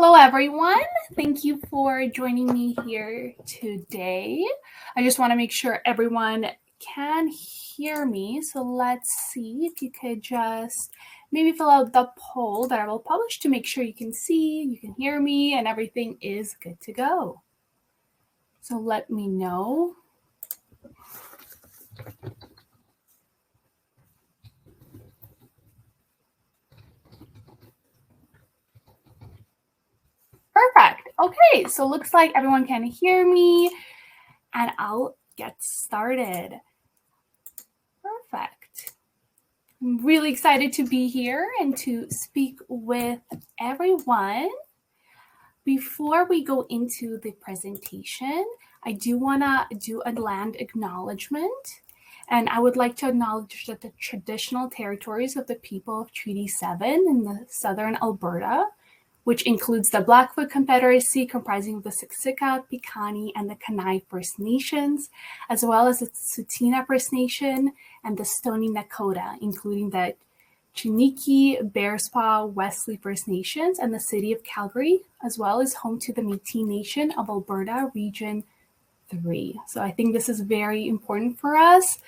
Hello, everyone. Thank you for joining me here today. I just want to make sure everyone can hear me. So let's see if you could just maybe fill out the poll that I will publish to make sure you can see, you can hear me, and everything is good to go. So let me know. Perfect. Okay, so looks like everyone can hear me, and I'll get started. Perfect. I'm really excited to be here and to speak with everyone. Before we go into the presentation, I do want to do a land acknowledgement. And I would like to acknowledge that the traditional territories of the people of Treaty 7 in the southern Alberta, which includes the Blackfoot Confederacy comprising the Siksika, Piikani, and the Kainai First Nations, as well as the Tsuut'ina First Nation and the Stoney Nakoda, including the Chiniki, Bearspaw, Wesley First Nations, and the city of Calgary, as well as home to the Métis Nation of Alberta, Region 3. So I think this is very important for us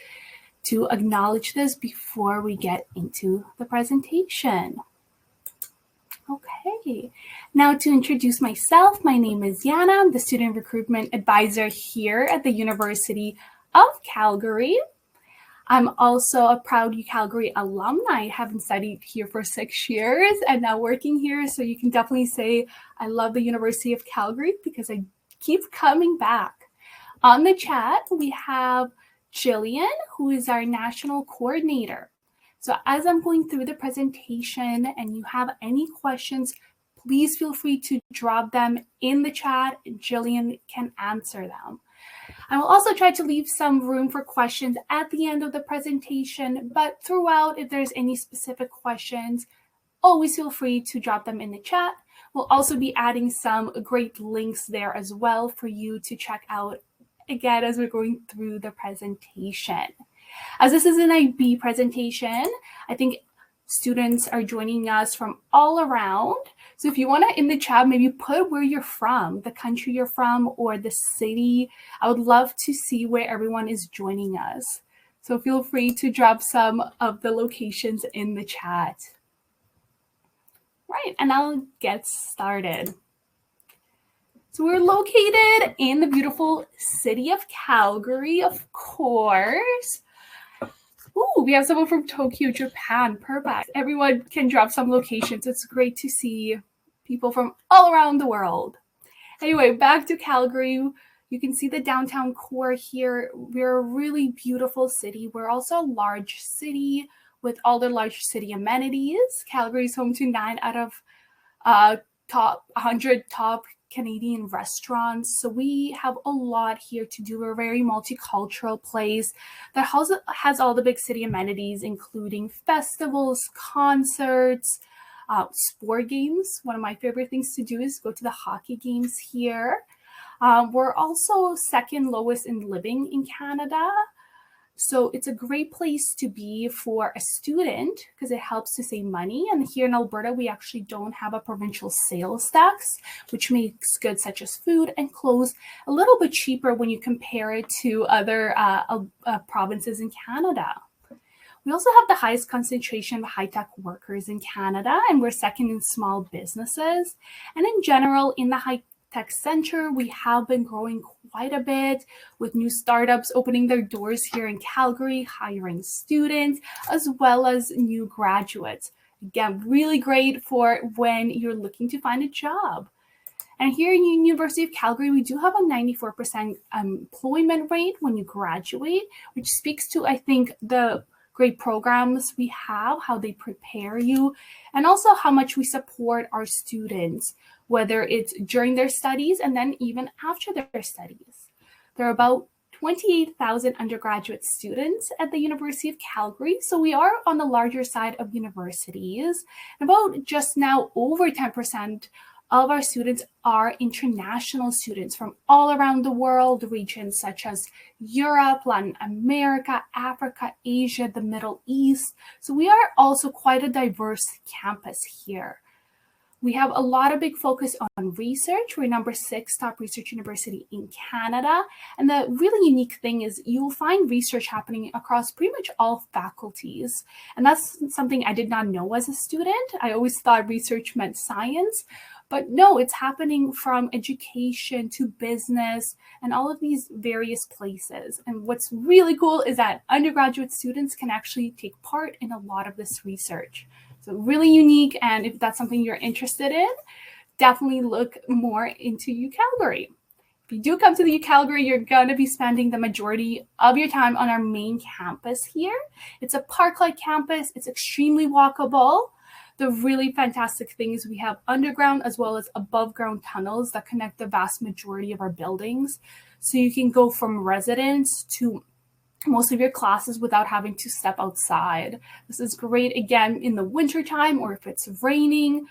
to acknowledge this before we get into the presentation. Okay, now to introduce myself, my name is Yana. I'm the Student Recruitment Advisor here at the University of Calgary. I'm also a proud UCalgary alumni, having studied here for 6 years and now working here. So you can definitely say I love the University of Calgary because I keep coming back. On the chat, we have Jillian, who is our national coordinator. So as I'm going through the presentation and you have any questions, please feel free to drop them in the chat. Jillian can answer them. I will also try to leave some room for questions at the end of the presentation, but throughout, if there's any specific questions, always feel free to drop them in the chat. We'll also be adding some great links there as well for you to check out again as we're going through the presentation. As this is an IB presentation, I think students are joining us from all around. So if you want to, in the chat, maybe put where you're from, the country you're from, or the city. I would love to see where everyone is joining us. So feel free to drop some of the locations in the chat. Right, and I'll get started. So we're located in the beautiful city of Calgary, of course. Ooh, we have someone from Tokyo, Japan. Perfect. Everyone can drop some locations. It's great to see people from all around the world. Anyway, back to Calgary. You can see the downtown core here. We're a really beautiful city. We're also a large city with all the large city amenities. Calgary is home to 9 out of top 100 top Canadian restaurants. So we have a lot here to do. We're a very multicultural place that has all the big city amenities, including festivals, concerts, sport games. One of my favorite things to do is go to the hockey games here. We're also second lowest in living in Canada. So it's a great place to be for a student because it helps to save money. And here in Alberta, we actually don't have a provincial sales tax, which makes goods such as food and clothes a little bit cheaper when you compare it to other provinces in Canada. We also have the highest concentration of high-tech workers in Canada, and we're second in small businesses. And in general, in the tech center. We have been growing quite a bit with new startups opening their doors here in Calgary, hiring students, as well as new graduates. Again, really great for when you're looking to find a job. And here in University of Calgary, we do have a 94% employment rate when you graduate, which speaks to, I think, the great programs we have, how they prepare you, and also how much we support our students, whether it's during their studies and then even after their studies. There are about 28,000 undergraduate students at the University of Calgary, so we are on the larger side of universities. About just now over 10% of our students are international students from all around the world, regions such as Europe, Latin America, Africa, Asia, the Middle East. So we are also quite a diverse campus here. We have a lot of big focus on research. We're number 6 top research university in Canada. And the really unique thing is you'll find research happening across pretty much all faculties. And that's something I did not know as a student. I always thought research meant science. But no, it's happening from education to business and all of these various places. And what's really cool is that undergraduate students can actually take part in a lot of this research. So really unique. And if that's something you're interested in, definitely look more into UCalgary. If you do come to the UCalgary, you're going to be spending the majority of your time on our main campus here. It's a park-like campus. It's extremely walkable. The really fantastic thing is we have underground as well as above ground tunnels that connect the vast majority of our buildings. So you can go from residence to most of your classes without having to step outside. This is great, again, in the wintertime or if it's raining.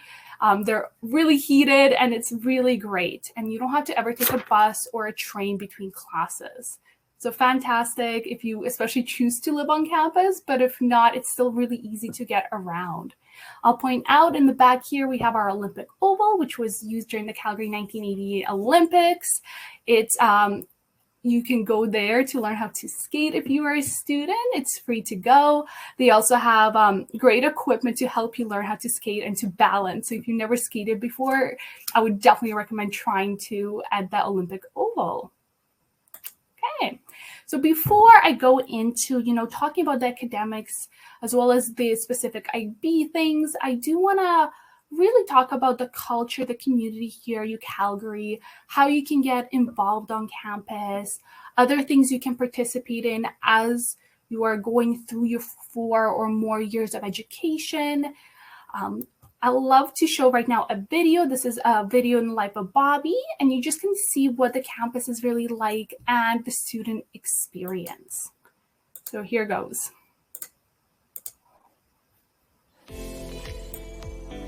They're really heated and it's really great. And you don't have to ever take a bus or a train between classes. So fantastic if you especially choose to live on campus, but if not, it's still really easy to get around. I'll point out in the back here, we have our Olympic Oval, which was used during the Calgary 1988 Olympics. It's you can go there to learn how to skate if you are a student. It's free to go. They also have great equipment to help you learn how to skate and to balance. So if you've never skated before, I would definitely recommend trying to at the Olympic Oval. Okay, so before I go into, talking about the academics as well as the specific IB things, I do want to really talk about the culture, the community here, UCalgary, how you can get involved on campus, other things you can participate in as you are going through your 4 or more years of education. I love to show right now a video. This is a video in the life of Bobby, and you just can see what the campus is really like and the student experience. So here goes.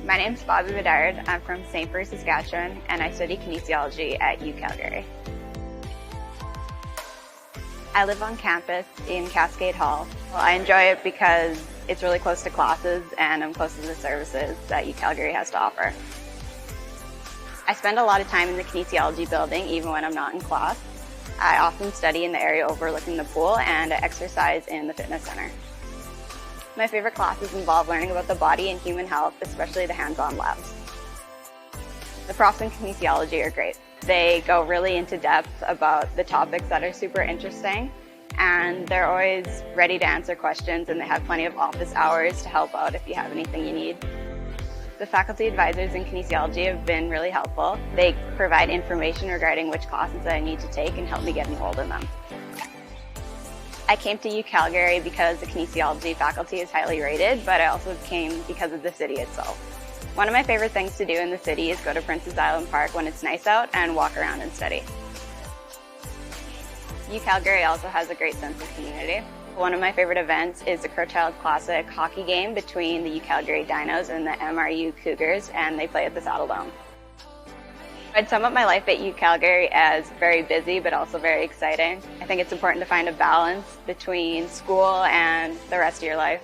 My name's Bobby Bedard. I'm from St. Bruce, Saskatchewan, and I study kinesiology at UCalgary. I live on campus in Cascade Hall. I enjoy it because it's really close to classes and I'm close to the services that UCalgary has to offer. I spend a lot of time in the kinesiology building even when I'm not in class. I often study in the area overlooking the pool and I exercise in the fitness center. My favorite classes involve learning about the body and human health, especially the hands-on labs. The profs in kinesiology are great. They go really into depth about the topics that are super interesting, and they're always ready to answer questions, and they have plenty of office hours to help out if you have anything you need. The faculty advisors in kinesiology have been really helpful. They provide information regarding which classes I need to take and help me get enrolled in them. I came to UCalgary because the kinesiology faculty is highly rated, but I also came because of the city itself. One of my favorite things to do in the city is go to Princess Island Park when it's nice out and walk around and study. UCalgary also has a great sense of community. One of my favorite events is the Crowchild Classic hockey game between the UCalgary Dinos and the MRU Cougars, and they play at the Saddle Dome. I'd sum up my life at UCalgary as very busy but also very exciting. I think it's important to find a balance between school and the rest of your life.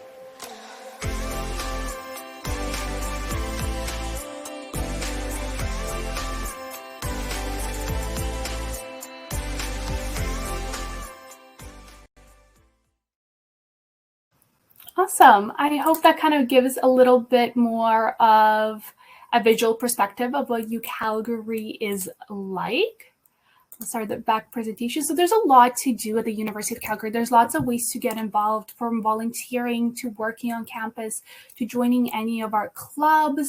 Awesome. I hope that kind of gives a little bit more of a visual perspective of what UCalgary is like. Let's start the back presentation. So there's a lot to do at the University of Calgary. There's lots of ways to get involved, from volunteering to working on campus to joining any of our clubs.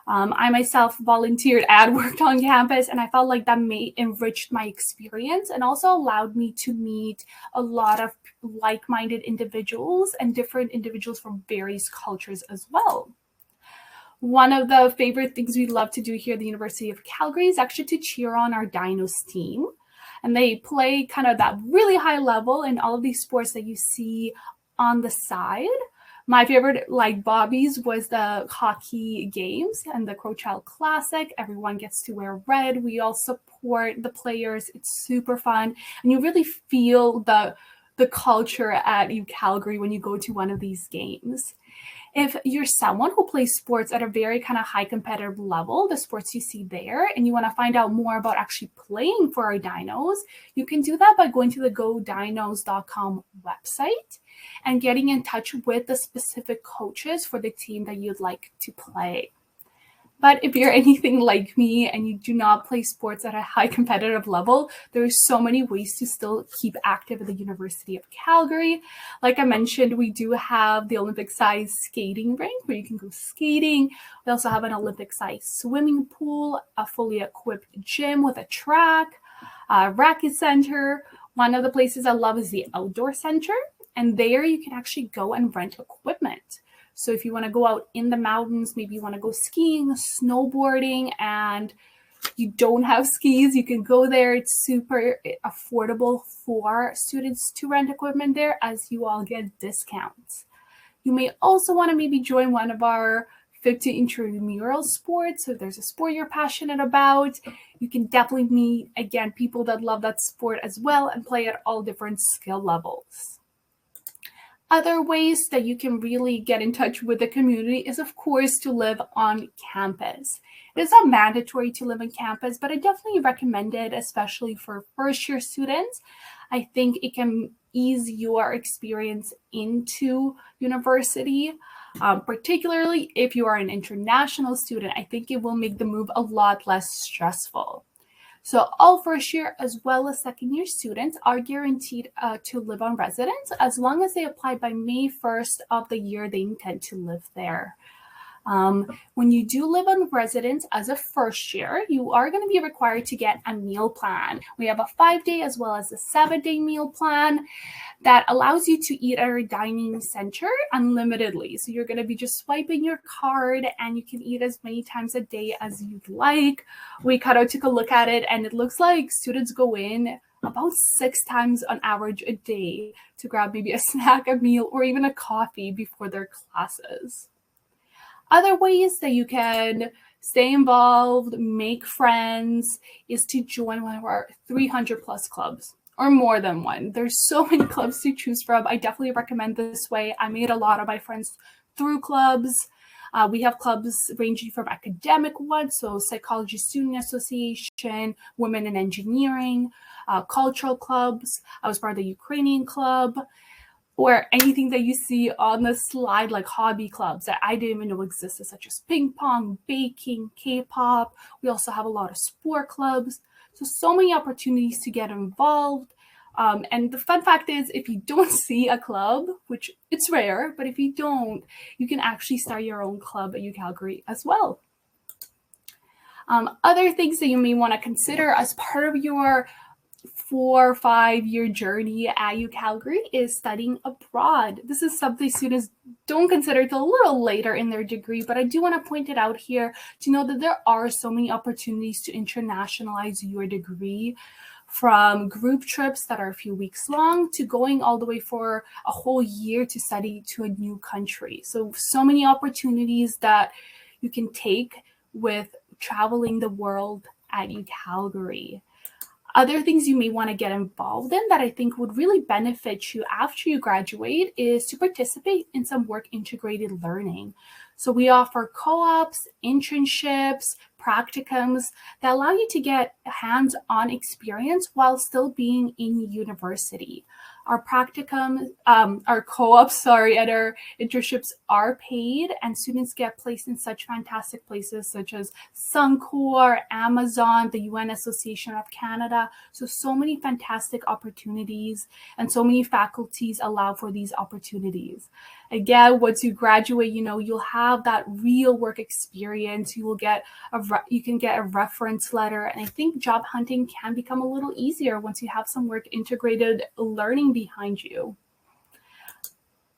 I myself volunteered and worked on campus, and I felt like that enriched my experience and also allowed me to meet a lot of like-minded individuals and different individuals from various cultures as well. One of the favorite things we love to do here at the University of Calgary is actually to cheer on our Dinos team. And they play kind of that really high level in all of these sports that you see on the side. My favorite, like Bobby's, was the hockey games and the Crowchild Classic. Everyone gets to wear red. We all support the players. It's super fun. And you really feel the culture at UCalgary when you go to one of these games. If you're someone who plays sports at a very kind of high competitive level, the sports you see there, and you want to find out more about actually playing for our Dinos, you can do that by going to the godinos.com website and getting in touch with the specific coaches for the team that you'd like to play. But if you're anything like me and you do not play sports at a high competitive level, there's so many ways to still keep active at the University of Calgary. Like I mentioned, we do have the Olympic-sized skating rink where you can go skating. We also have an Olympic-sized swimming pool, a fully equipped gym with a track, a racket center. One of the places I love is the outdoor center, and there you can actually go and rent equipment. So if you want to go out in the mountains, maybe you want to go skiing, snowboarding, and you don't have skis, you can go there. It's super affordable for students to rent equipment there, as you all get discounts. You may also want to maybe join one of our 50 intramural sports. So if there's a sport you're passionate about, you can definitely meet, again, people that love that sport as well and play at all different skill levels. Other ways that you can really get in touch with the community is, of course, to live on campus. It is not mandatory to live on campus, but I definitely recommend it, especially for first-year students. I think it can ease your experience into university, particularly if you are an international student. I think it will make the move a lot less stressful. So all first year as well as second year students are guaranteed to live on residence as long as they apply by May 1st of the year they intend to live there. When you do live on residence as a first year, you are going to be required to get a meal plan. We have a 5-day as well as a 7-day meal plan that allows you to eat at our dining center unlimitedly. So you're going to be just swiping your card and you can eat as many times a day as you'd like. We kind of took a look at it and it looks like students go in about 6 times on average a day to grab maybe a snack, a meal, or even a coffee before their classes. Other ways that you can stay involved, make friends, is to join one of our 300 plus clubs, or more than one. There's so many clubs to choose from. I definitely recommend this way. I made a lot of my friends through clubs. We have clubs ranging from academic ones, so Psychology Student Association, Women in Engineering, cultural clubs. I was part of the Ukrainian club, or anything that you see on the slide, like hobby clubs that I didn't even know existed, such as ping pong, baking, K-pop. We also have a lot of sport clubs. So many opportunities to get involved. And the fun fact is, if you don't see a club, which it's rare, but if you don't, you can actually start your own club at UCalgary as well. Other things that you may want to consider as part of your 4 or 5 year journey at UCalgary is studying abroad. This is something students don't consider till a little later in their degree, but I do want to point it out here to know that there are so many opportunities to internationalize your degree, from group trips that are a few weeks long to going all the way for a whole year to study to a new country. So many opportunities that you can take with traveling the world at UCalgary. Other things you may want to get involved in that I think would really benefit you after you graduate is to participate in some work integrated learning. So we offer co-ops, internships, practicums that allow you to get hands-on experience while still being in university. Our practicum, our co-ops, and our internships are paid, and students get placed in such fantastic places such as Suncor, Amazon, the UN Association of Canada. So many fantastic opportunities, and so many faculties allow for these opportunities. Again, once you graduate, you'll have that real work experience. You can get a reference letter, and I think job hunting can become a little easier once you have some work integrated learning behind you.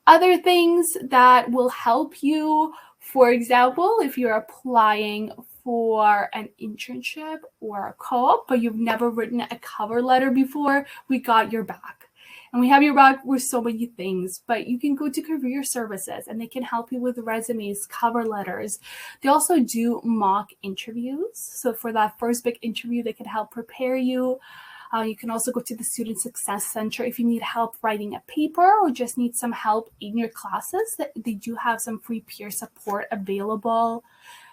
Other things that will help you, for example, if you're applying for an internship or a co-op, but you've never written a cover letter before, we got your back. And we have your back with so many things, but you can go to career services and they can help you with resumes, cover letters. They also do mock interviews. So for that first big interview, they can help prepare you. You can also go to the Student Success Center if you need help writing a paper or just need some help in your classes. They do have some free peer support available.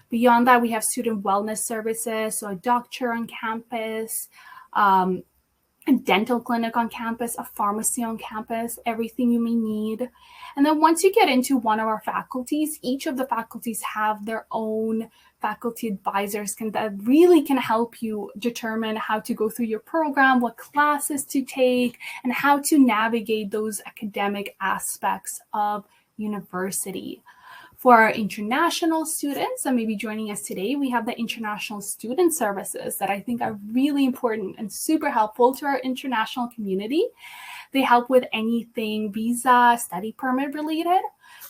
Beyond that, we have student wellness services, so a doctor on campus, a dental clinic on campus, a pharmacy on campus, everything you may need. And then once you get into one of our faculties, each of the faculties have their own faculty advisors that really can help you determine how to go through your program, what classes to take, and how to navigate those academic aspects of university. For our international students that may be joining us today, we have the International Student Services that I think are really important and super helpful to our international community. They help with anything visa, study permit related.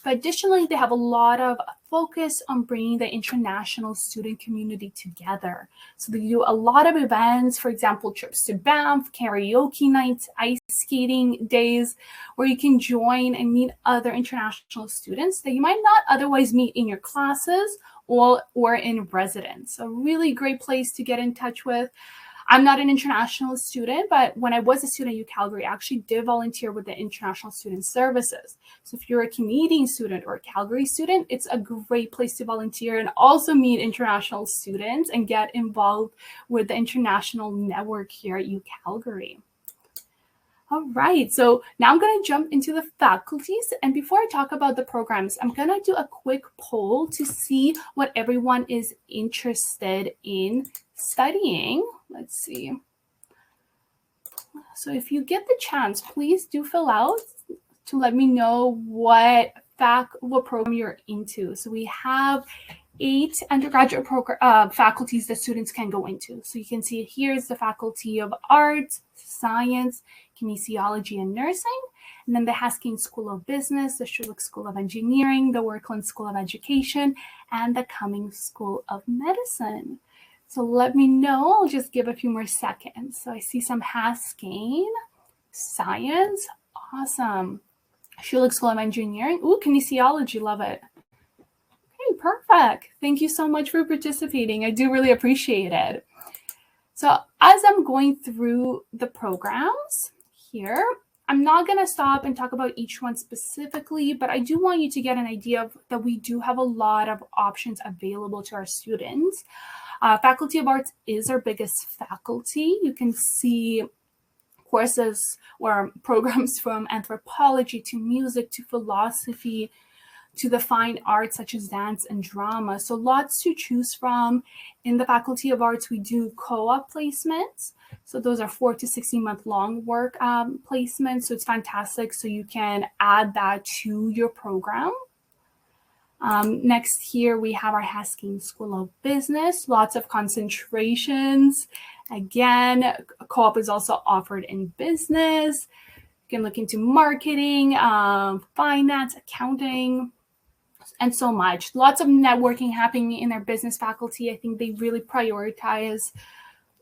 But additionally, they have a lot of focus on bringing the international student community together. So they do a lot of events, for example, trips to Banff, karaoke nights, ice skating days, where you can join and meet other international students that you might not otherwise meet in your classes or in residence. A really great place to get in touch with. I'm not an international student, but when I was a student at UCalgary, I actually did volunteer with the International Student Services. So if you're a Canadian student or a Calgary student, it's a great place to volunteer and also meet international students and get involved with the international network here at UCalgary. All right, so now I'm going to jump into the faculties. And before I talk about the programs, I'm going to do a quick poll to see what everyone is interested in studying. Let's see. So if you get the chance, please do fill out to let me know what program you're into. So we have 8 undergraduate faculties that students can go into. So you can see here is the Faculty of Arts, Science, Kinesiology, and Nursing. And then the Haskins School of Business, the Schulich School of Engineering, the Workland School of Education, and the Cummings School of Medicine. So let me know. I'll just give a few more seconds. So I see some Haskins, Science, awesome. Schulich School of Engineering, ooh, Kinesiology, love it. Okay, perfect. Thank you so much for participating. I do really appreciate it. So as I'm going through the programs here, I'm not going to stop and talk about each one specifically, but I do want you to get an idea of that we do have a lot of options available to our students. Faculty of Arts is our biggest faculty. You can see courses or programs from anthropology to music to philosophy to the fine arts such as dance and drama. So lots to choose from. In the Faculty of Arts, we do co-op placements. So those are 4 to 16 month long work placements. So it's fantastic. So you can add that to your program. Next here, we have our Haskins School of Business, lots of concentrations. Again, co-op is also offered in business. You can look into marketing, finance, accounting, and so much. Lots of networking happening in our business faculty. I think they really prioritize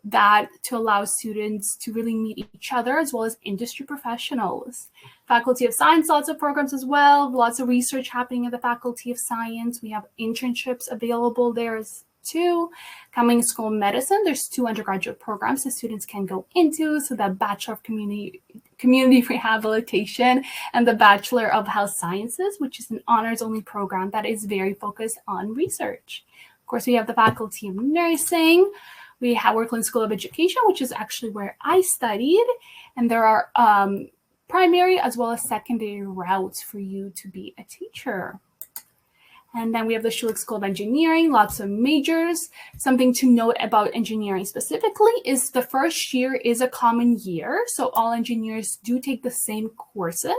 that to allow students to really meet each other as well as industry professionals. Faculty of Science, lots of programs as well. Lots of research happening at the Faculty of Science. We have internships available there too. Cummings School of Medicine, there's 2 undergraduate programs that students can go into. So the Bachelor of Community Rehabilitation and the Bachelor of Health Sciences, which is an honors-only program that is very focused on research. Of course, we have the Faculty of Nursing. We have Workland School of Education, which is actually where I studied. And there are primary as well as secondary routes for you to be a teacher. And then we have the Schulich School of Engineering, lots of majors. Something to note about engineering specifically is the first year is a common year. So all engineers do take the same courses.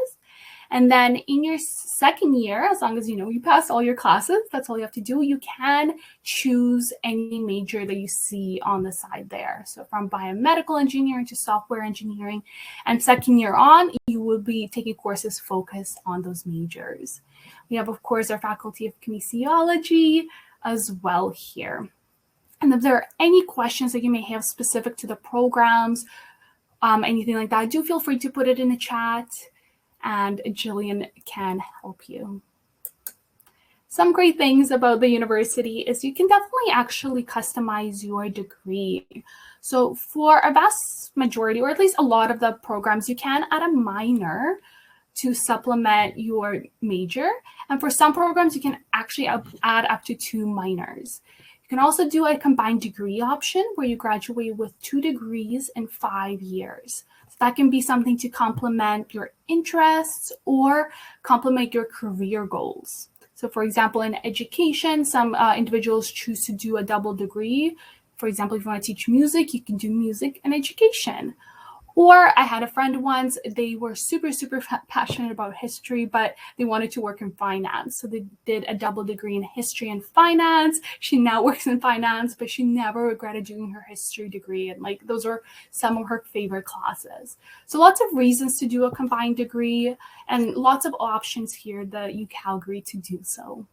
And then in your second year, as long as you pass all your classes, that's all you have to do. You can choose any major that you see on the side there. So from biomedical engineering to software engineering, and second year on, you will be taking courses focused on those majors. We have, of course, our Faculty of Kinesiology as well here. And if there are any questions that you may have specific to the programs, anything like that, do feel free to put it in the chat, and Jillian can help you. Some great things about the university is you can definitely actually customize your degree. So for a vast majority, or at least a lot of the programs, you can add a minor to supplement your major. And for some programs, you can actually add up to 2 minors. You can also do a combined degree option where you graduate with 2 degrees in 5 years. So that can be something to complement your interests or complement your career goals. So for example, in education, some individuals choose to do a double degree. For example, if you want to teach music, you can do music and education. Or I had a friend once, they were super, super passionate about history, but they wanted to work in finance. So they did a double degree in history and finance. She now works in finance, but she never regretted doing her history degree. And those are some of her favorite classes. So lots of reasons to do a combined degree and lots of options here at the UCalgary to do so.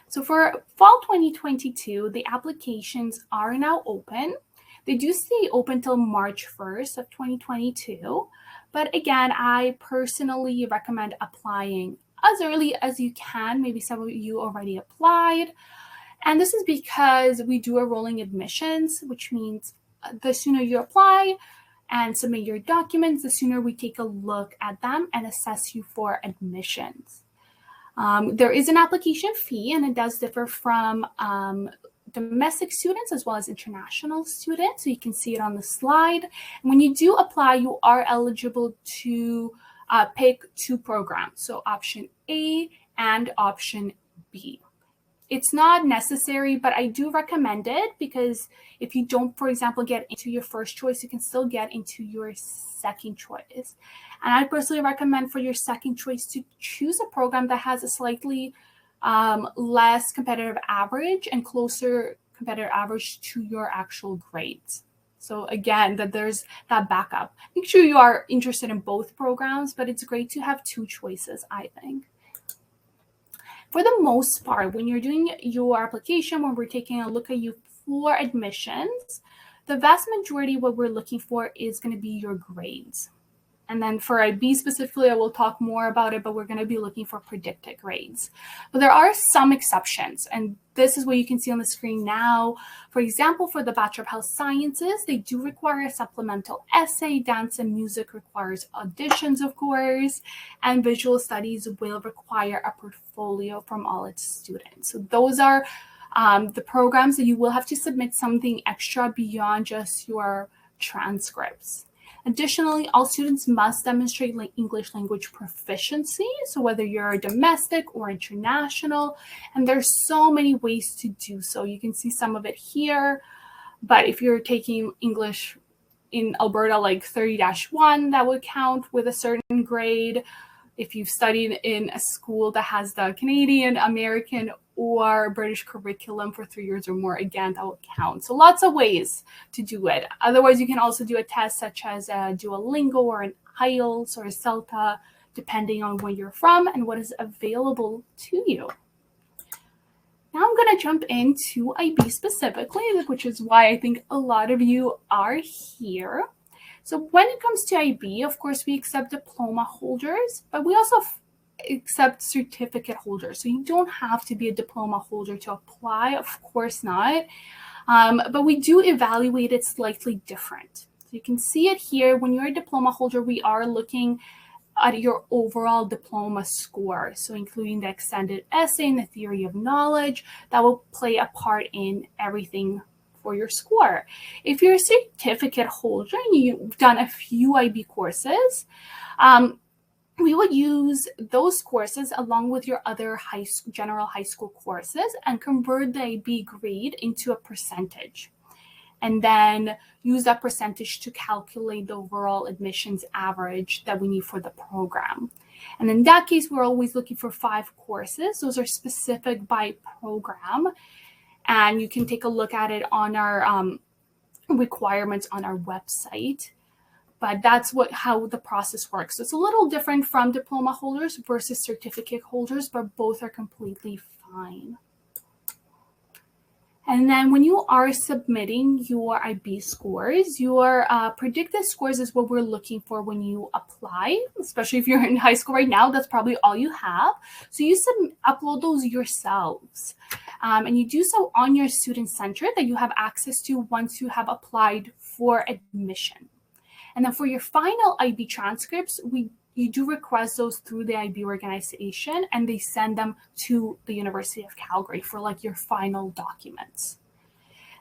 So for fall 2022, the applications are now open. They do stay open till March 1st of 2022. But again, I personally recommend applying as early as you can. Maybe some of you already applied. And this is because we do a rolling admissions, which means the sooner you apply and submit your documents, the sooner we take a look at them and assess you for admissions. There is an application fee, and it does differ from domestic students as well as international students. So you can see it on the slide. And when you do apply, you are eligible to pick 2 programs. So option A and option B. It's not necessary, but I do recommend it because if you don't, for example, get into your first choice, you can still get into your second choice. And I personally recommend for your second choice to choose a program that has a slightly less competitive average and closer competitive average to your actual grades. So again, that there's that backup. Make sure you are interested in both programs, but it's great to have 2 choices, I think. For the most part, when you're doing your application, when we're taking a look at you for admissions, the vast majority of what we're looking for is going to be your grades. And then for IB specifically, I will talk more about it, but we're going to be looking for predicted grades. But there are some exceptions, and this is what you can see on the screen now. For example, for the Bachelor of Health Sciences, they do require a supplemental essay. Dance and music requires auditions, of course, and visual studies will require a portfolio from all its students. So those are the programs that you will have to submit something extra beyond just your transcripts. Additionally, all students must demonstrate English language proficiency, so whether you're domestic or international, and there's so many ways to do so. You can see some of it here, but if you're taking English in Alberta, like 30-1, that would count with a certain grade. If you've studied in a school that has the Canadian, American, or British curriculum for 3 years or more, again, that will count. So lots of ways to do it. Otherwise, you can also do a test such as a Duolingo or an IELTS or a CELTA, depending on where you're from and what is available to you. Now I'm going to jump into IB specifically, which is why I think a lot of you are here. So when it comes to IB, of course, we accept diploma holders, but we also accept certificate holders. So you don't have to be a diploma holder to apply, of course not. But we do evaluate it slightly different. So you can see it here. When you're a diploma holder, we are looking at your overall diploma score. So including the extended essay and the theory of knowledge, that will play a part in everything for your score. If you're a certificate holder and you've done a few IB courses, we would use those courses along with your other general high school courses and convert the IB grade into a percentage. And then use that percentage to calculate the overall admissions average that we need for the program. And in that case, we're always looking for 5 courses. Those are specific by program. And you can take a look at it on our requirements on our website. But that's how the process works. So it's a little different from diploma holders versus certificate holders, but both are completely fine. And then when you are submitting your IB scores, your predicted scores is what we're looking for when you apply, especially if you're in high school right now. That's probably all you have. So you upload those yourselves. And you do so on your student center that you have access to once you have applied for admission. And then for your final IB transcripts, you do request those through the IB organization, and they send them to the University of Calgary for like your final documents.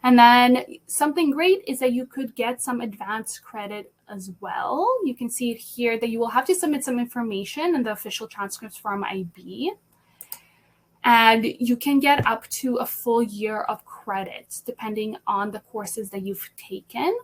And then something great is that you could get some advanced credit as well. You can see it here that you will have to submit some information in the official transcripts from IB. And you can get up to a full year of credits depending on the courses that you've taken.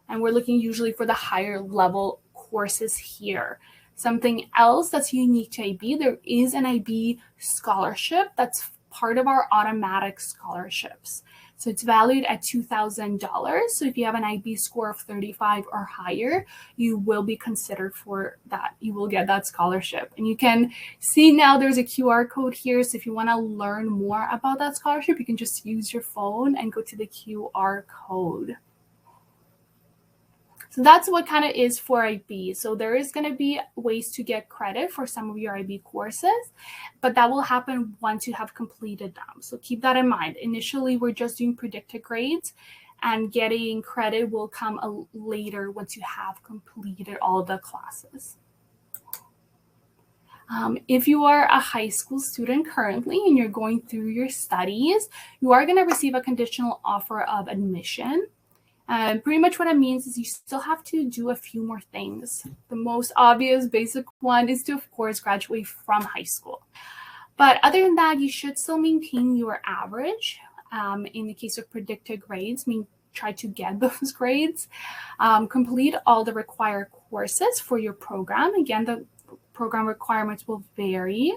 And we're looking usually for the higher level courses here. Something else that's unique to IB, there is an IB scholarship that's part of our automatic scholarships. So it's valued at $2,000. So if you have an IB score of 35 or higher, you will be considered for that. You will get that scholarship. And you can see now there's a QR code here. So if you want to learn more about that scholarship, you can just use your phone and go to the QR code. So that's what kind of is for IB. So there is going to be ways to get credit for some of your IB courses, but that will happen once you have completed them. So keep that in mind. Initially, we're just doing predicted grades, and getting credit will come later once you have completed all the classes. If you are a high school student currently and you're going through your studies, you are going to receive a conditional offer of admission. Pretty much what it means is you still have to do a few more things. The most obvious basic one is to, of course, graduate from high school. But other than that, you should still maintain your average. In the case of predicted grades, try to get those grades. Complete all the required courses for your program. Again, the program requirements will vary.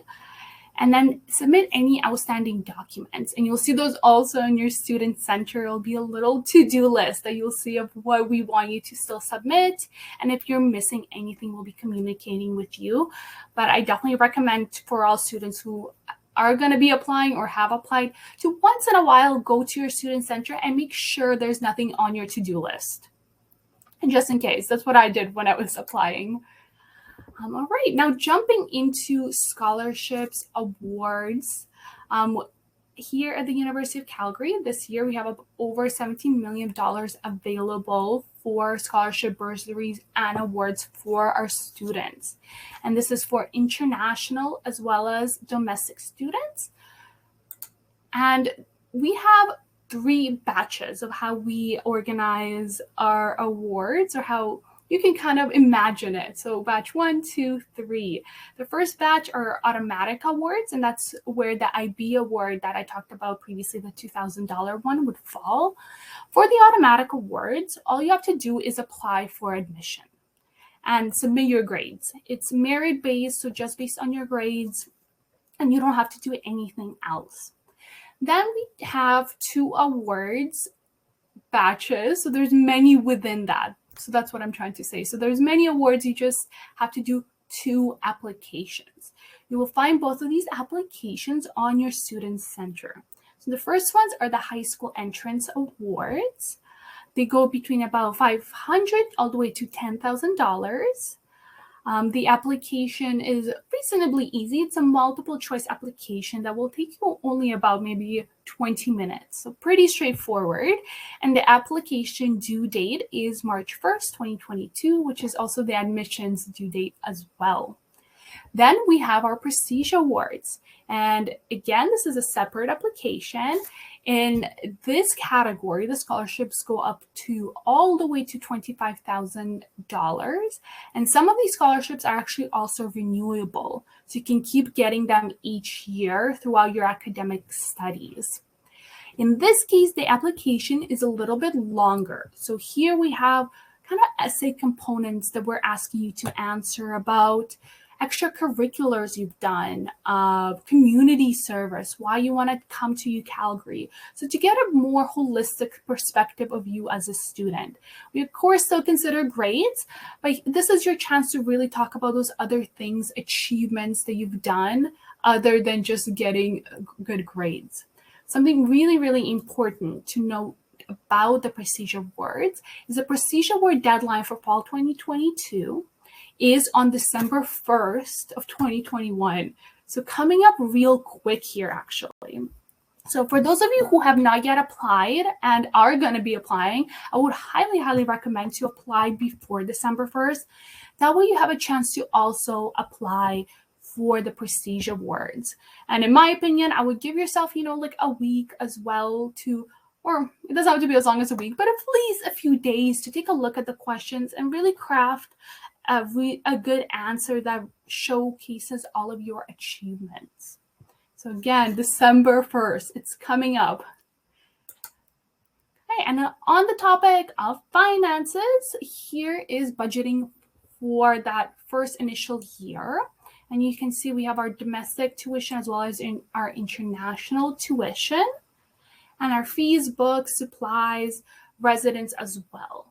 And then submit any outstanding documents. And you'll see those also in your student center. It'll be a little to-do list that you'll see of what we want you to still submit. And if you're missing anything, we'll be communicating with you. But I definitely recommend for all students who are going to be applying or have applied to once in a while go to your student center and make sure there's nothing on your to-do list. And just in case, that's what I did when I was applying. All right, now jumping into scholarships, awards. Here at the University of Calgary, this year we have over $17 million available for scholarship bursaries and awards for our students. And this is for international as well as domestic students. And we have 3 batches of how we organize our awards, or how you can kind of imagine it. So batch 1, 2, 3. The first batch are automatic awards, and that's where the IB award that I talked about previously, the $2,000 one, would fall. For the automatic awards, all you have to do is apply for admission and submit your grades. It's merit-based, so just based on your grades, and you don't have to do anything else. Then we have 2 awards batches, so there's many within that. So that's what I'm trying to say. So there's many awards. You just have to do 2 applications. You will find both of these applications on your student center. So the first ones are the high school entrance awards. They go between about $500 all the way to $10,000. The application is reasonably easy. It's a multiple choice application that will take you only about maybe 20 minutes. So pretty straightforward. And the application due date is March 1st, 2022, which is also the admissions due date as well. Then we have our Prestige Awards. And again, this is a separate application. In this category, the scholarships go up to all the way to $25,000. And some of these scholarships are actually also renewable. So you can keep getting them each year throughout your academic studies. In this case, the application is a little bit longer. So here we have kind of essay components that we're asking you to answer about extracurriculars you've done, community service, why you want to come to UCalgary. So to get a more holistic perspective of you as a student. We, of course, still consider grades, but this is your chance to really talk about those other things, achievements that you've done, other than just getting good grades. Something really, really important to know about the Prestige Awards is the Prestige Award deadline for fall 2022 is on December 1st of 2021. So coming up real quick here, actually. So for those of you who have not yet applied and are going to be applying, I would highly, highly recommend to apply before December 1st. That way you have a chance to also apply for the Prestige Awards. And in my opinion, I would give yourself, like a week as well to, or it doesn't have to be as long as a week, but at least a few days to take a look at the questions and really craft a good answer that showcases all of your achievements. So again, December 1st, it's coming up. Okay, and on the topic of finances, here is budgeting for that first initial year. And you can see we have our domestic tuition as well as our international tuition, and our fees, books, supplies, residence as well.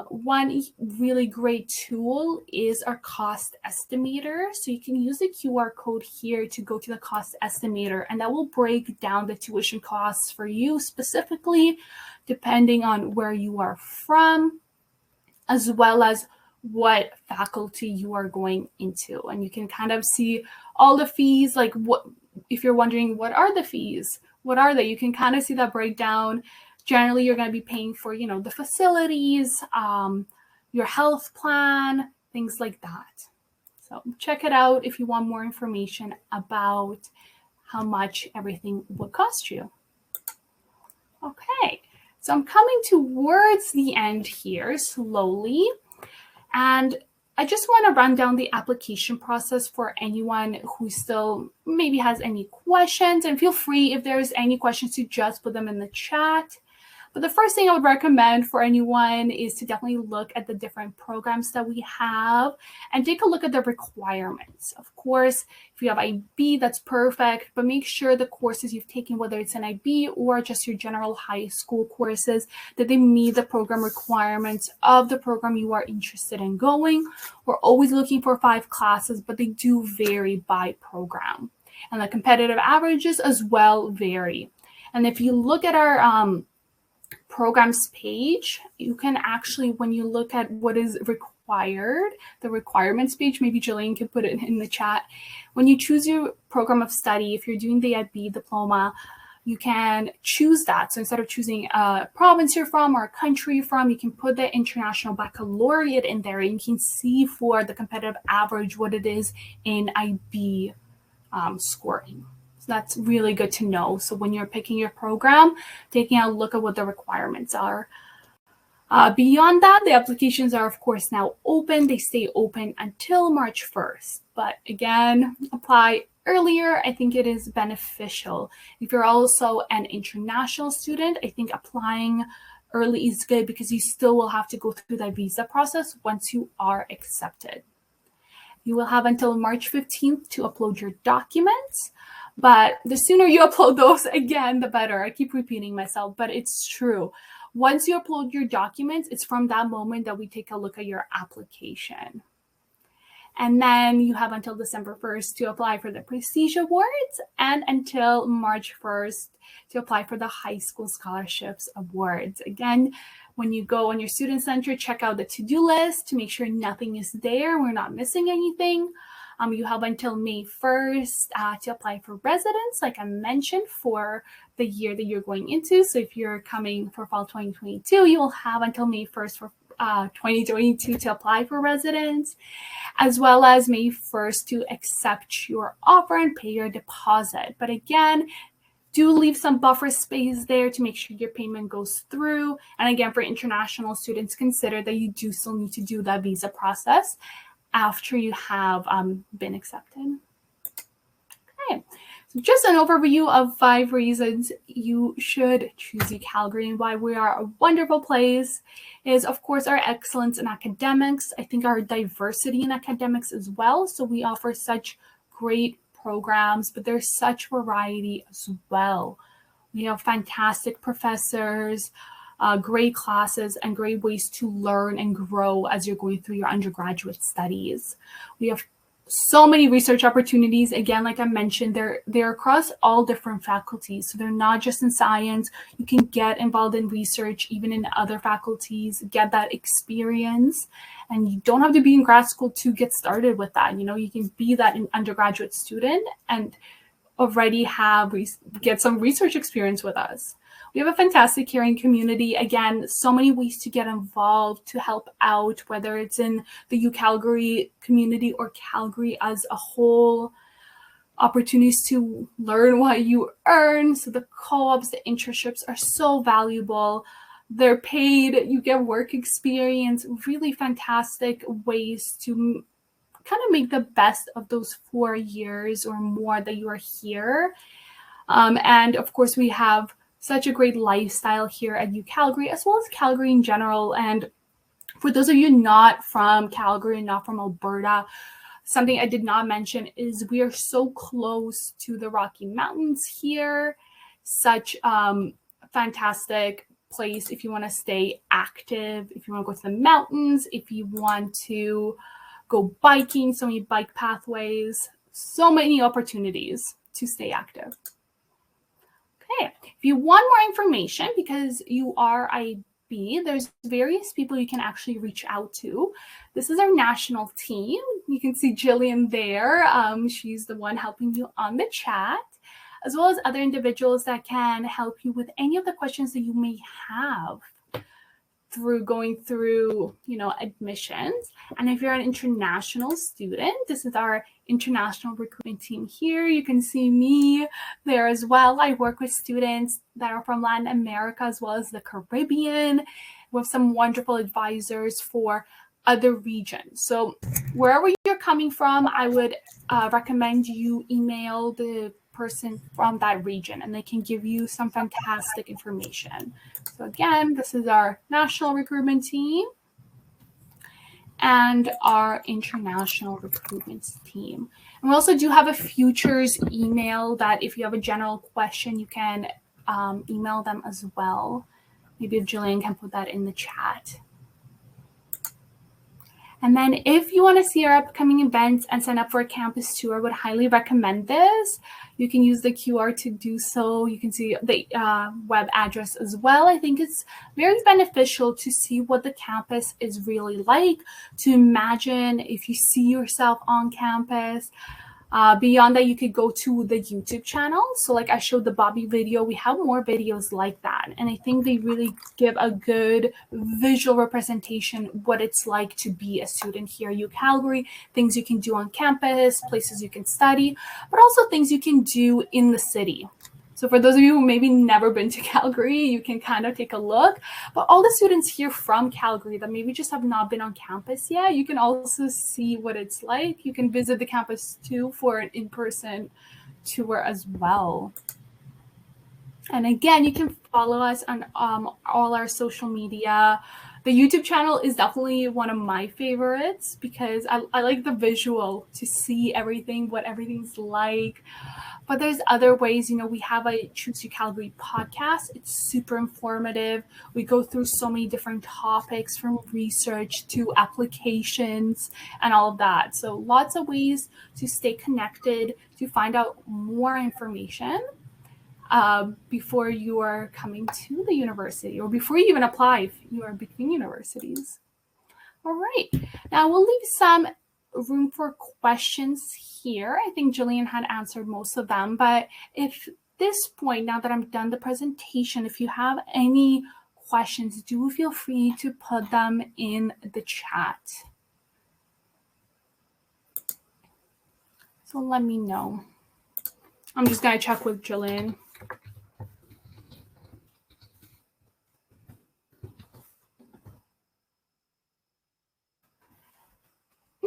One really great tool is our cost estimator. So you can use the QR code here to go to the cost estimator, and that will break down the tuition costs for you specifically, depending on where you are from, as well as what faculty you are going into. And you can kind of see all the fees, like what, if you're wondering, what are the fees? What are they? You can kind of see that breakdown. Generally, you're going to be paying for, the facilities, your health plan, things like that. So check it out if you want more information about how much everything would cost you. Okay, so I'm coming towards the end here slowly. And I just want to run down the application process for anyone who still maybe has any questions. And feel free, if there's any questions, to just put them in the chat. But the first thing I would recommend for anyone is to definitely look at the different programs that we have and take a look at the requirements. Of course, if you have IB, that's perfect, but make sure the courses you've taken, whether it's an IB or just your general high school courses, that they meet the program requirements of the program you are interested in going. We're always looking for 5 classes, but they do vary by program. And the competitive averages as well vary. And if you look at our programs page, you can actually, when you look at what is required, the requirements page, maybe Jillian can put it in the chat. When you choose your program of study, if you're doing the IB diploma, you can choose that. So instead of choosing a province you're from or a country you're from, you can put the International Baccalaureate in there, and you can see for the competitive average what it is in IB scoring. That's really good to know. So when you're picking your program, taking a look at what the requirements are. Beyond that, the applications are, of course, now open. They stay open until March 1st. But again, apply earlier. I think it is beneficial. If you're also an international student, I think applying early is good because you still will have to go through that visa process once you are accepted. You will have until March 15th to upload your documents. But the sooner you upload those, again, the better. I keep repeating myself, but it's true. Once you upload your documents, it's from that moment that we take a look at your application. And then you have until December 1st to apply for the Prestige Awards and until March 1st to apply for the High School Scholarships Awards. Again, when you go on your Student Center, check out the to-do list to make sure nothing is there. We're not missing anything. You have until May 1st to apply for residence, like I mentioned, for the year that you're going into. So if you're coming for fall 2022, you will have until May 1st for 2022 to apply for residence, as well as May 1st to accept your offer and pay your deposit. But again, do leave some buffer space there to make sure your payment goes through. And again, for international students, consider that you do still need to do that visa process after you have been accepted. Okay, so just an overview of 5 reasons you should choose UCalgary and why we are a wonderful place is, of course, our excellence in academics. I think our diversity in academics as well. So we offer such great programs, but there's such variety as well. We have fantastic professors, great classes, and great ways to learn and grow as you're going through your undergraduate studies. We have so many research opportunities. Again, like I mentioned, they're across all different faculties. So they're not just in science. You can get involved in research, even in other faculties, get that experience. And you don't have to be in grad school to get started with that. You can be that undergraduate student and already get some research experience with us. We have a fantastic caring community. Again, so many ways to get involved, to help out, whether it's in the UCalgary community or Calgary as a whole. Opportunities to learn what you earn. So the co-ops, the internships are so valuable. They're paid, you get work experience, really fantastic ways to kind of make the best of those 4 years or more that you are here. And of course, we have such a great lifestyle here at UCalgary, as well as Calgary in general. And for those of you not from Calgary, not from Alberta, something I did not mention is we are so close to the Rocky Mountains here. Such fantastic place if you want to stay active, if you want to go to the mountains, if you want to go biking, so many bike pathways, so many opportunities to stay active. Okay, if you want more information, because you are IB, there's various people you can actually reach out to. This is our national team. You can see Jillian there. She's the one helping you on the chat, as well as other individuals that can help you with any of the questions that you may have through going through, admissions. And if you're an international student, this is our international recruitment team here. You can see me there as well. I work with students that are from Latin America as well as the Caribbean. We have some wonderful advisors for other regions. So wherever you're coming from, I would recommend you email the person from that region and they can give you some fantastic information. So again, this is our national recruitment team and our international recruitment team. And we also do have a futures email that if you have a general question, you can email them as well. Maybe if Jillian can put that in the chat. And then if you want to see our upcoming events and sign up for a campus tour, I would highly recommend this. You can use the QR to do so. You can see the web address as well. I think it's very beneficial to see what the campus is really like, to imagine if you see yourself on campus. Beyond that, you could go to the YouTube channel. So like I showed the Bobby video, we have more videos like that. And I think they really give a good visual representation what it's like to be a student here at UCalgary, things you can do on campus, places you can study, but also things you can do in the city. So for those of you who maybe never been to Calgary, you can kind of take a look. But all the students here from Calgary that maybe just have not been on campus yet, you can also see what it's like. You can visit the campus too for an in-person tour as well. And again, you can follow us on all our social media. The YouTube channel is definitely one of my favorites because I like the visual to see everything, what everything's like. But there's other ways, we have a Choose UCalgary podcast. It's super informative. We go through so many different topics from research to applications and all of that. So lots of ways to stay connected, to find out more information before you are coming to the university or before you even apply if you are between universities. All right. Now we'll leave some room for questions here. I think Jillian had answered most of them, but if this point, now that I'm done the presentation, if you have any questions, do feel free to put them in the chat. So let me know. I'm just going to check with Jillian.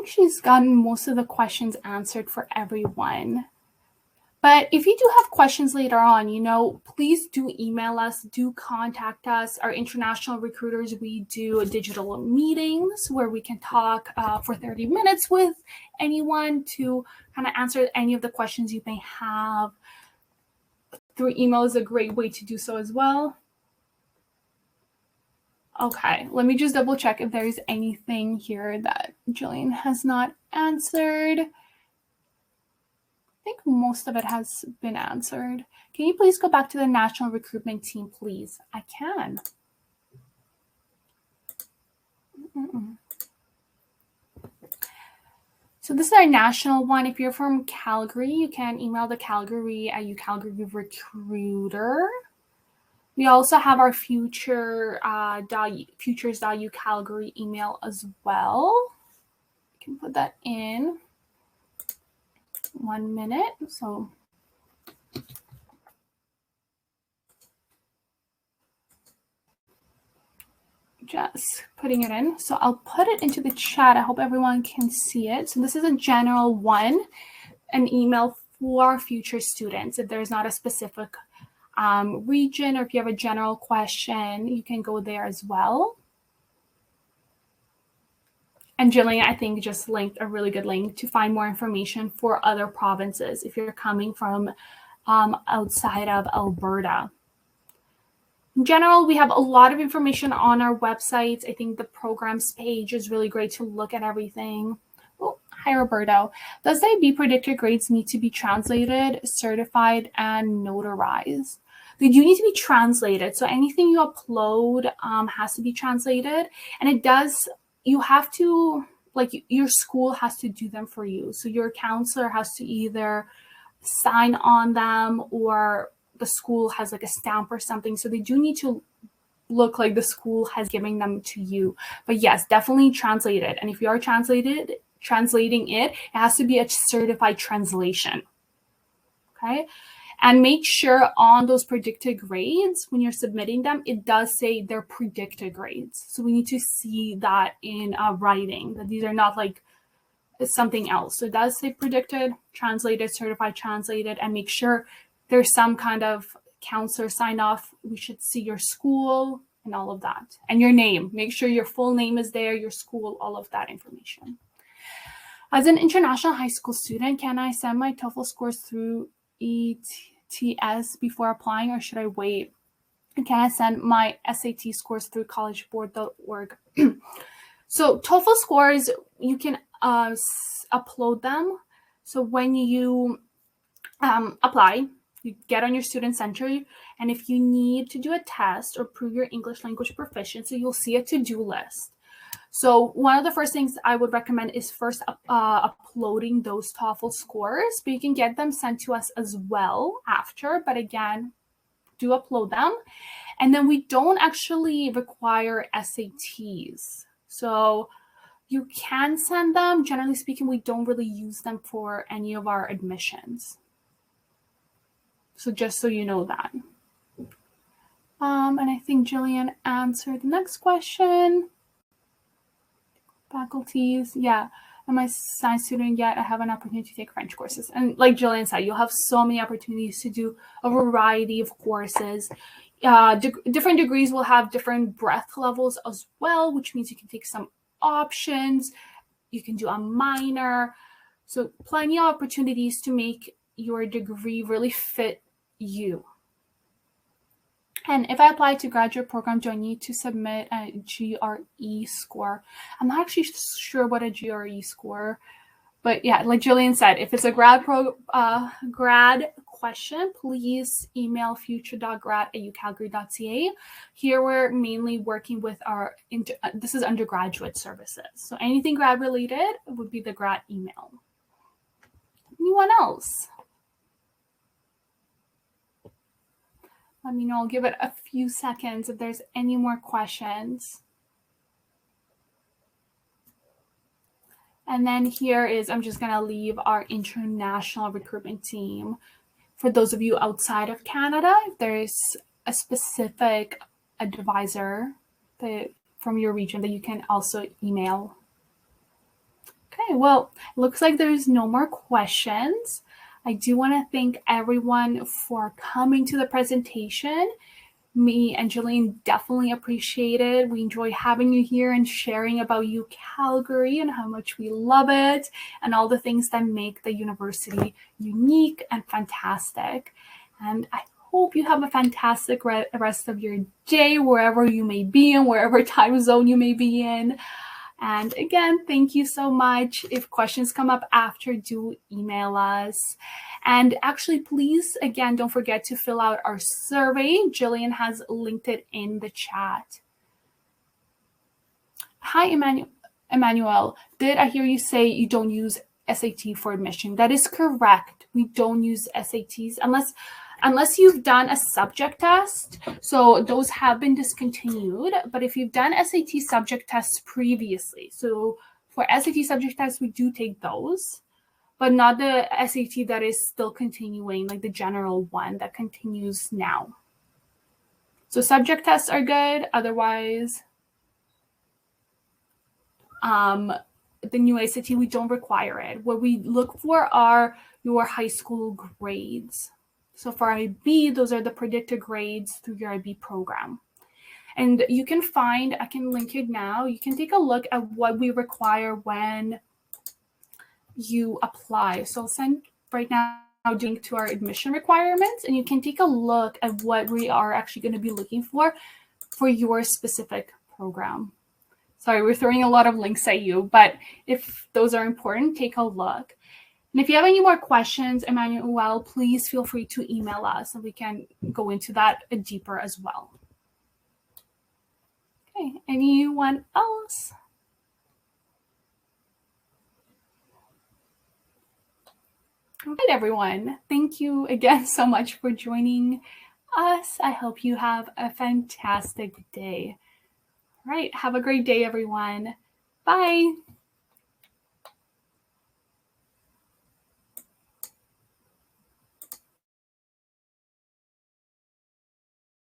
think she's gotten most of the questions answered for everyone. But if you do have questions later on, please do email us, do contact us. Our international recruiters, we do digital meetings where we can talk for 30 minutes with anyone to kind of answer any of the questions you may have. Through email is a great way to do so as well. Okay, let me just double check if there's anything here that Jillian has not answered. I think most of it has been answered. Can you please go back to the national recruitment team, please? I can. So this is our national one. If you're from Calgary, you can email the Calgary at UCalgary recruiter. We also have our futures.ucalgary email as well. You can put that in 1 minute. So just putting it in. So I'll put it into the chat. I hope everyone can see it. So this is a general one, an email for future students. If there's not a specific region, or if you have a general question, you can go there as well. And Jillian, I think, just linked a really good link to find more information for other provinces if you're coming from outside of Alberta. In general, we have a lot of information on our website. I think the programs page is really great to look at everything. Oh, hi, Roberto. Does the IB predictor grades need to be translated, certified, and notarized? They do need to be translated. So anything you upload has to be translated. And it does, you have to, your school has to do them for you. So your counselor has to either sign on them, or the school has a stamp or something. So they do need to look like the school has given them to you. But yes, definitely translate it. And if you are translating it, it has to be a certified translation. Okay. And make sure on those predicted grades, when you're submitting them, it does say they're predicted grades. So we need to see that in writing, that these are not something else. So it does say predicted, translated, certified, translated, and make sure there's some kind of counselor sign off. We should see your school and all of that. And your name. Make sure your full name is there, your school, all of that information. As an international high school student, can I send my TOEFL scores through ETS before applying, or should I wait? And can I send my SAT scores through collegeboard.org? So TOEFL scores, you can upload them. So when you apply, you get on your student center, and if you need to do a test or prove your English language proficiency, you'll see a to-do list. So one of the first things I would recommend is first uploading those TOEFL scores, but you can get them sent to us as well after. But again, do upload them. And then we don't actually require SATs. So you can send them. Generally speaking, we don't really use them for any of our admissions. So just so you know that. And I think Jillian answered the next question. Faculties, yeah. Am I a science student yet? I have an opportunity to take French courses. And like Jillian said, you'll have so many opportunities to do a variety of courses. Different degrees will have different breadth levels as well, which means you can take some options. You can do a minor. So plenty of opportunities to make your degree really fit you. And if I apply to graduate program, do I need to submit a GRE score? I'm not actually sure what a GRE score, but yeah, like Jillian said, if it's a grad question, please email future.grad@ucalgary.ca. Here we're mainly working with our, this is undergraduate services. So anything grad related would be the grad email. Anyone else? Let me know. I'll give it a few seconds if there's any more questions. And then here is, I'm just going to leave our international recruitment team. For those of you outside of Canada, if there's a specific advisor from your region that you can also email. Okay. Okay, well, it looks like there's no more questions. I do want to thank everyone for coming to the presentation. Me and Jillian definitely appreciate it. We enjoy having you here and sharing about UCalgary and how much we love it and all the things that make the university unique and fantastic. And I hope you have a fantastic rest of your day, wherever you may be in, wherever time zone you may be in. And again, thank you so much. If questions come up after, do email us. And actually, please, again, don't forget to fill out our survey. Jillian has linked it in the chat. Hi, Emmanuel. Did I hear you say you don't use SAT for admission? That is correct. We don't use SATs unless you've done a subject test. So those have been discontinued. But if you've done SAT subject tests previously, so for SAT subject tests, we do take those, but not the SAT that is still continuing, like the general one that continues now. So subject tests are good. Otherwise, the new SAT, we don't require it. What we look for are your high school grades. So for IB, those are the predicted grades through your IB program. And you can find, I can link it now, you can take a look at what we require when you apply. So I'll send right now a link to our admission requirements, and you can take a look at what we are actually going to be looking for your specific program. Sorry, we're throwing a lot of links at you, but if those are important, take a look. And if you have any more questions, Emmanuel, please feel free to email us and we can go into that deeper as well. Okay, anyone else? All right, everyone. Thank you again so much for joining us. I hope you have a fantastic day. All right, have a great day, everyone. Bye.